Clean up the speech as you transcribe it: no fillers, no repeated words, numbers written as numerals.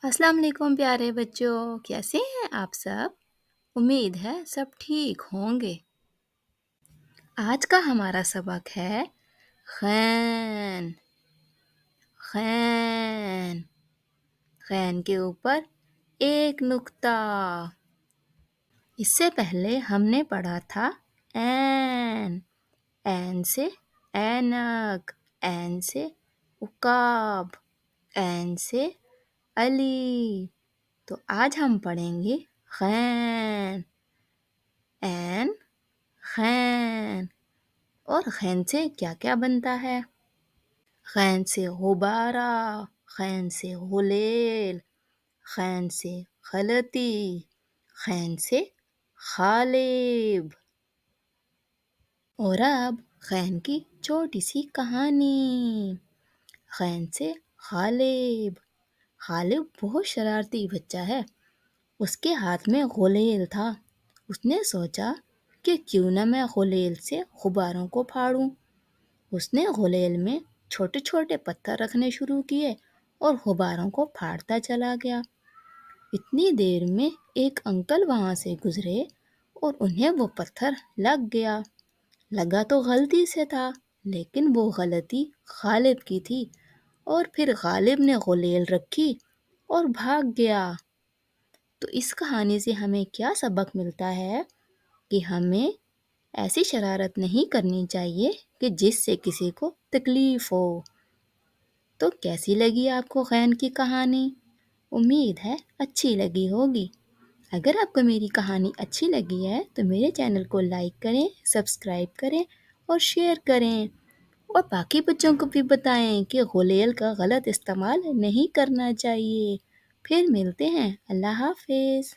السلام علیکم پیارے بچوں، کیسے ہیں آپ سب؟ امید ہے سب ٹھیک ہوں گے۔ آج کا ہمارا سبق ہے خین۔ خین خین کے اوپر ایک نقطہ۔ اس سے پہلے ہم نے پڑھا تھا این۔ این سے اینک، این سے عقاب، این سے علی۔ تو آج ہم پڑھیں گے خین۔ این، خین۔ اور خین سے کیا کیا بنتا ہے؟ خین سے غبارہ، خین سے غلیل، خین سے خلطی، خین سے خالب۔ اور اب خین کی چھوٹی سی کہانی۔ خین سے خالب۔ خالب بہت شرارتی بچہ ہے۔ اس کے ہاتھ میں غلیل تھا۔ اس نے سوچا کہ کیوں نہ میں غلیل سے غباروں کو پھاڑوں۔ اس نے غلیل میں چھوٹے چھوٹے پتھر رکھنے شروع کیے اور غباروں کو پھاڑتا چلا گیا۔ اتنی دیر میں ایک انکل وہاں سے گزرے اور انہیں وہ پتھر لگ گیا۔ لگا تو غلطی سے تھا، لیکن وہ غلطی غالب کی تھی، اور پھر غالب نے غلیل رکھی اور بھاگ گیا۔ تو اس کہانی سے ہمیں کیا سبق ملتا ہے کہ ہمیں ایسی شرارت نہیں کرنی چاہیے کہ جس سے کسی کو تکلیف ہو۔ تو کیسی لگی آپ کو خین کی کہانی؟ امید ہے اچھی لگی ہوگی۔ اگر آپ کو میری کہانی اچھی لگی ہے تو میرے چینل کو لائک کریں، سبسکرائب کریں اور شیئر کریں، اور باقی بچوں کو بھی بتائیں کہ غلیل کا غلط استعمال نہیں کرنا چاہیے۔ پھر ملتے ہیں۔ اللہ حافظ۔